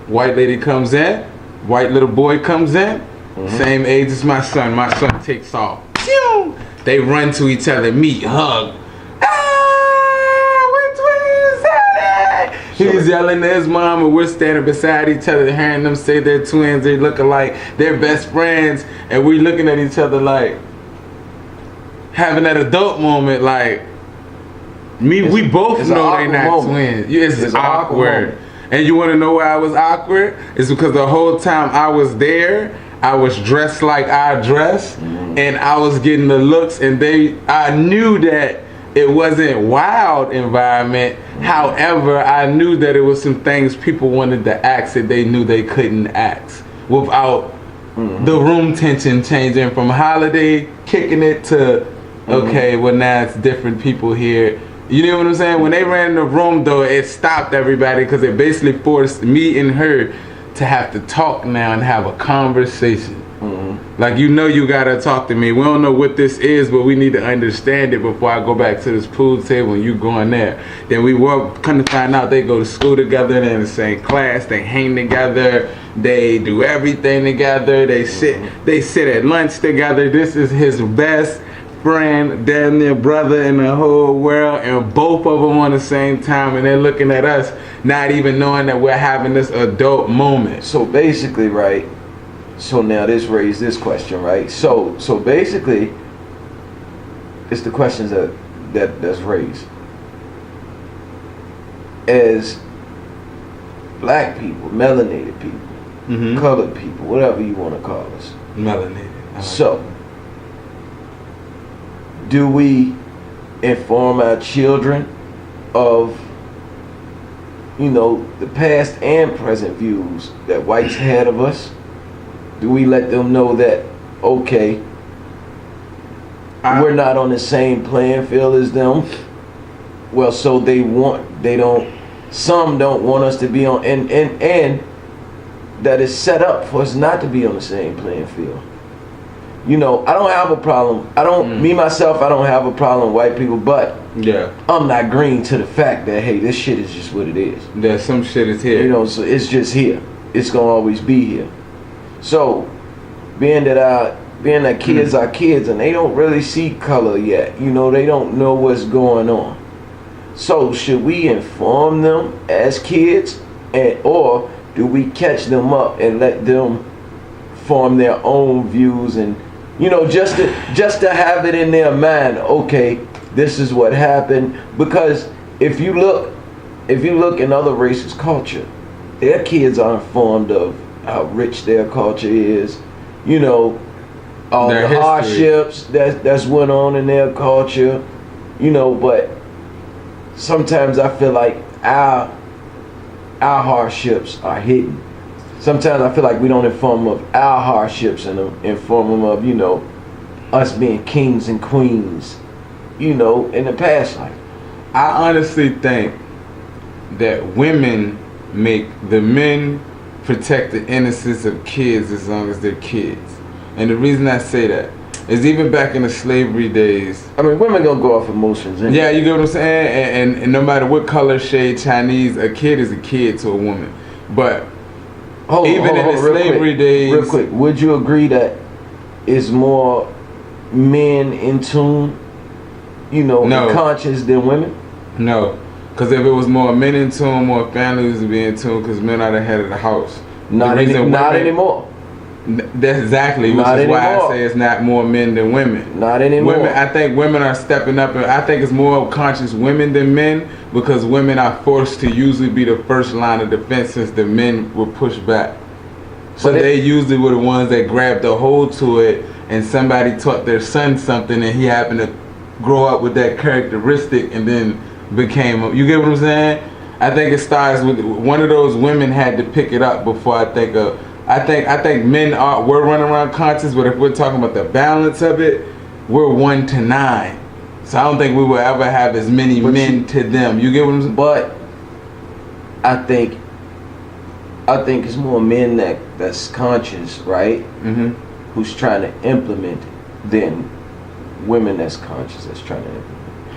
White lady comes in, white little boy comes in, same age as my son. My son takes off. They run to each other, meet, hug. He's yelling at his mom, and we're standing beside each other, hearing them say they're twins. They look alike, they're best friends, and we looking at each other like having that adult moment. Like we both know they're not twins. It's awkward. And you want to know why I was awkward? It's because the whole time I was there, I was dressed like I dress, and I was getting the looks, and I knew that it wasn't wild environment. However, I knew that it was some things people wanted to ask that they knew they couldn't ask without the room tension changing from holiday kicking it to okay, well now it's different people here. You know what I'm saying? When they ran in the room though, it stopped everybody because it basically forced me and her to have to talk now and have a conversation. Like, you know, you gotta talk to me. We don't know what this is, but we need to understand it before I go back to this pool table and you going there. Then we come to find out they go to school together, they're in the same class, they hang together, they do everything together, they sit at lunch together. This is his best friend, damn near brother in the whole world, and both of them on the same time, and they're looking at us, not even knowing that we're having this adult moment. So basically, right? So now this raised this question, right? So basically, it's the questions that's raised. As black people, melanated people, colored people, whatever you want to call us. Melanated. So, do we inform our children of, you know, the past and present views that whites had of us? Do we let them know that, okay, we're not on the same playing field as them? Well, so some don't want us to be on, and that is set up for us not to be on the same playing field. You know, I don't have a problem. Me myself, I don't have a problem with white people, but I'm not green to the fact that, hey, this shit is just what it is. That some shit is here. You know, so it's just here. It's gonna always be here. So, being that kids are kids and they don't really see color yet, you know, they don't know what's going on. So, should we inform them as kids, or do we catch them up and let them form their own views and, you know, just to have it in their mind? Okay, this is what happened. Because if you look in other races' culture, their kids are informed of how rich their culture is, you know, all the hardships that's went on in their culture, you know. But sometimes I feel like our hardships are hidden. Sometimes I feel like we don't inform them of our hardships and inform them of, you know, us being kings and queens, you know, in the past life. I honestly think that women make the men protect the innocence of kids as long as they're kids. And the reason I say that is even back in the slavery days. I mean, women gonna go off emotions. Anyway. Yeah, you get what I'm saying? And no matter what color, shade, Chinese, a kid is a kid to a woman. But even in the slavery days. Real quick, would you agree that it's more men in tune, you know, and conscious than women? No. Because if it was more men in tune, more families would be in tune, because men are the head of the house. Not anymore. That's exactly, which is why I say it's not more men than women. Not anymore. Women, I think women are stepping up, and I think it's more conscious women than men, because women are forced to usually be the first line of defense since the men were pushed back. So they usually were the ones that grabbed a hold to it, and somebody taught their son something, and he happened to grow up with that characteristic, and then became, you get what I'm saying? I think it starts with one of those women had to pick it up before I think men we're running around conscious, but if we're talking about the balance of it, we're 1 to 9. So I don't think we will ever have as many men to them. You get what I'm saying? But I think it's more men that's conscious, right? Who's trying to implement it than women that's conscious that's trying to implement.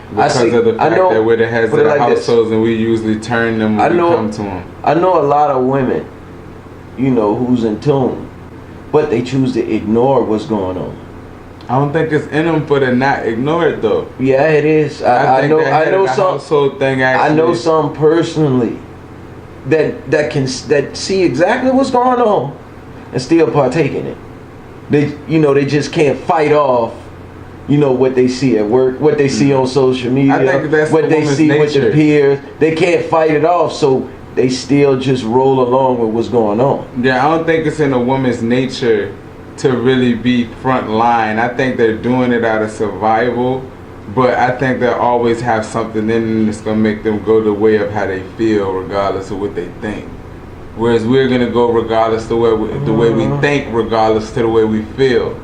Because of the fact that we're the heads of the households and we usually turn them when we come to them. I know a lot of women who's in tune, but they choose to ignore what's going on. I don't think it's in them for to not ignore it though. Yeah, it is. I think know. that I know the some. household thing actually. I know some personally that see exactly what's going on and still partake in it. They just can't fight off. What they see at work, what they see on social media, I think that's what the they woman's see with nature. their peers. They can't fight it off, so they still just roll along with what's going on. Yeah, I don't think it's in a woman's nature to really be front line. I think they're doing it out of survival, but I think they'll always have something in them that's gonna make them go the way of how they feel, regardless of what they think. Whereas we're gonna go regardless the way we think, regardless to the way we feel.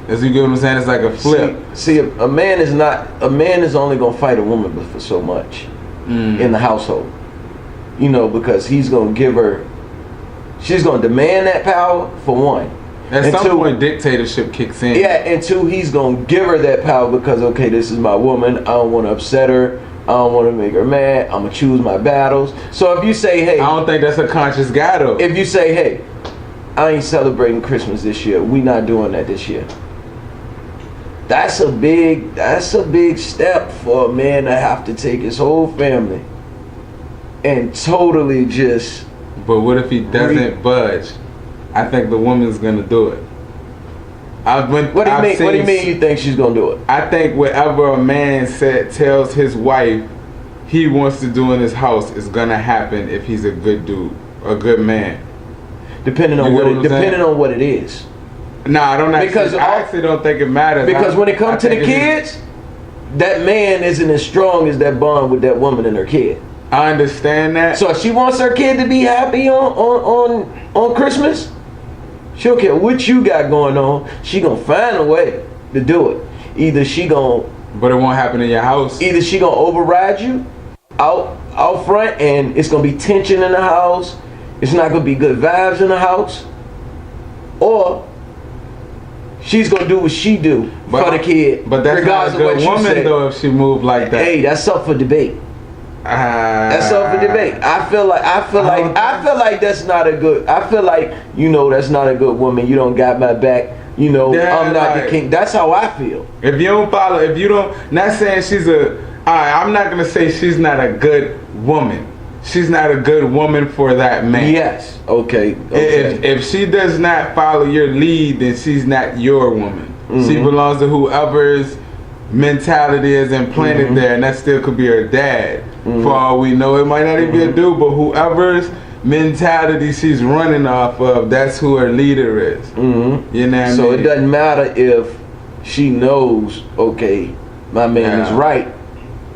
As you get what I'm saying, it's like a flip. See, a man is only gonna fight a woman for so much in the household. Because he's gonna give her, she's gonna demand that power for one. At some point, dictatorship kicks in. Yeah, and two, he's gonna give her that power because okay, this is my woman. I don't want to upset her. I don't want to make her mad. I'm gonna choose my battles. So if you say, hey, I don't think that's a conscious guy though. If you say, hey, I ain't celebrating Christmas this year. We not doing that this year. That's a big step for a man to have to take his whole family and totally just. But what if he doesn't budge? I think the woman's gonna do it. What do you mean? You think she's gonna do it? I think whatever a man tells his wife he wants to do in his house is gonna happen if he's a good dude, a good man. Depending on what it is. No, I don't actually don't think it matters. Because when it comes to the kids, that man isn't as strong as that bond with that woman and her kid. I understand that. So if she wants her kid to be happy on Christmas, she don't care what you got going on. She gonna find a way to do it. Either she gonna, but it won't happen in your house. Either she gonna override you out front, and it's gonna be tension in the house. It's not gonna be good vibes in the house, or she's gonna do what she do for the kid. But that's not a good woman though if she moved like that. Hey, that's up for debate. That's up for debate. I feel like that's not a good. I feel like that's not a good woman. You don't got my back. I'm not the king. That's how I feel. If you don't follow, not saying she's I'm not gonna say she's not a good woman. She's not a good woman for that man. Yes. Okay. If she does not follow your lead, then she's not your woman. Mm-hmm. She belongs to whoever's mentality is implanted there, and that still could be her dad. Mm-hmm. For all we know, it might not even be a dude, but whoever's mentality she's running off of, that's who her leader is. Mm-hmm. You know what I mean? So it doesn't matter if she knows, okay, my man is right.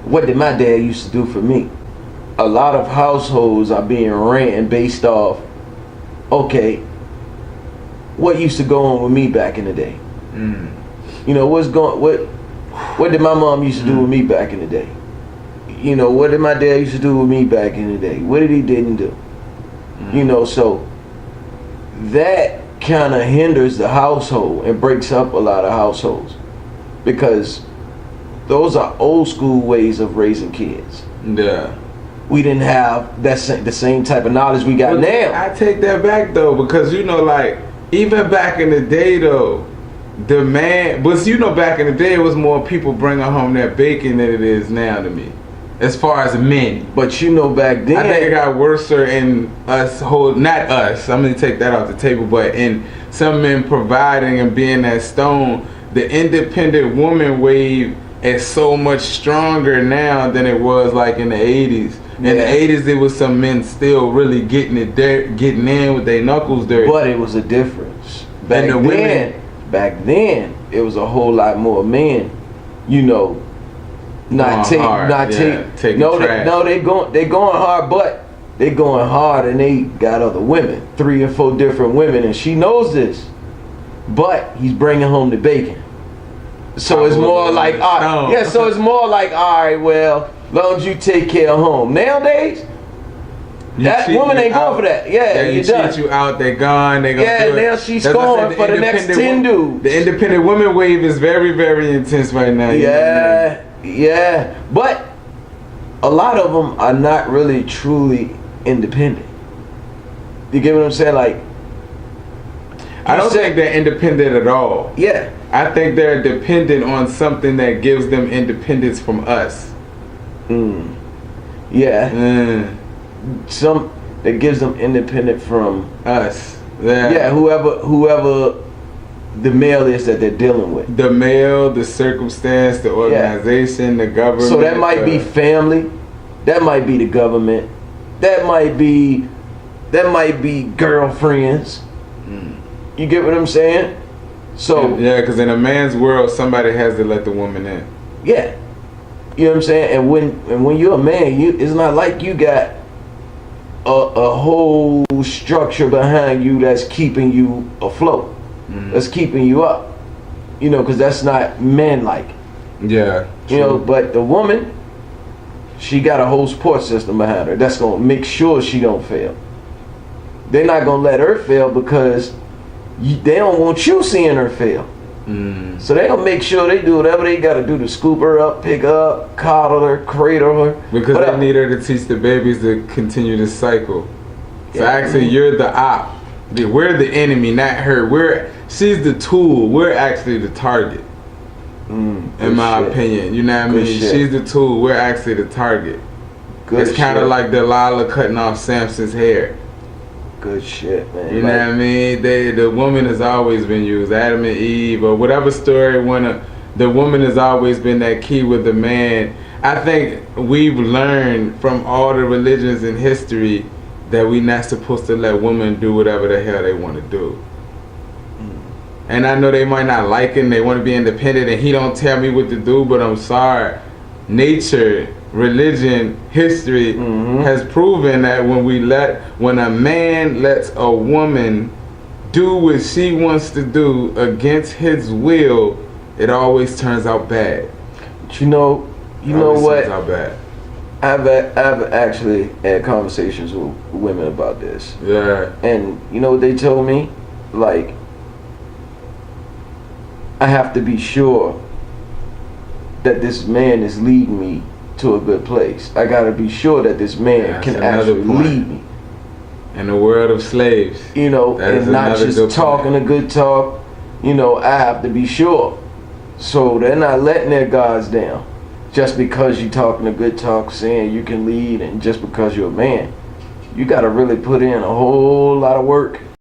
What did my dad used to do for me? A lot of households are being ran based off, okay, what used to go on with me back in the day? What did my mom used to do with me back in the day? What did my dad used to do with me back in the day? What did he didn't do? So that kind of hinders the household and breaks up a lot of households because those are old school ways of raising kids. Yeah. We didn't have the same type of knowledge we got now. I take that back though, because even back in the day though, the man, but back in the day it was more people bringing home that bacon than it is now to me, as far as men. But back then, I think it got worse in us not us. I'm gonna take that off the table, but in some men providing and being that stone, the independent woman wave is so much stronger now than it was like in the 80s. In the 80s, it was some men still really getting in with their knuckles dirty. But it was a difference. Back then, it was a whole lot more men, they going hard, but they going hard and they got other women, 3 or 4 different women, and she knows this. But he's bringing home the bacon. So it's more like, so it's more like, all right, well, long as you take care of home. Nowadays, that woman ain't going for that. Yeah, you cheat you out, they gone, they gonna do it. Now she's going for the next 10 dudes. The independent woman wave is very, very intense right now. Yeah. But a lot of them are not really truly independent. You get what I'm saying? Like, I don't think they're independent at all. yeah. I think they're dependent on something that gives them independence from us. Yeah. Some that gives them independent from Us. Yeah. yeah, whoever the male is that they're dealing with. The male, the circumstance, the organization, the government. So that might be family, that might be the government, that might be girlfriends. You get what I'm saying? So yeah, because in a man's world, somebody has to let the woman in. yeah, you know what I'm saying. And when you're a man, it's not like you got a whole structure behind you that's keeping you afloat, that's keeping you up. You know, because that's not man-like. Yeah. You know, but the woman, she got a whole support system behind her that's gonna make sure she don't fail. They're not gonna let her fail because they don't want you seeing her fail. So they gonna make sure they do whatever they gotta do to scoop her up, pick her up, coddle her, cradle her. Because they need her to teach the babies to continue the cycle. So actually, you're the op. We're the enemy, not her. She's the tool. We're actually the target. In my opinion, you know what I mean? She's the tool. We're actually the target. It's kind of like Delilah cutting off Samson's hair. Good shit, man. You know what I mean? The woman has always been used. Adam and Eve, or whatever story. The woman has always been that key with the man. I think we've learned from all the religions in history that we're not supposed to let women do whatever the hell they want to do. And I know they might not like him. They want to be independent, and he don't tell me what to do. But I'm sorry, nature, religion, history has proven that when a man lets a woman do what she wants to do against his will, it always turns out bad. But you know what? Turns out bad. I've actually had conversations with women about this. Yeah. And you know what they told me? Like, I have to be sure that this man is leading me to a good place. I gotta be sure that this man can actually lead me. In a world of slaves. You know, and not just talking a good talk. You know, I have to be sure. So they're not letting their guards down. Just because you're talking a good talk, saying you can lead, and just because you're a man. You gotta really put in a whole lot of work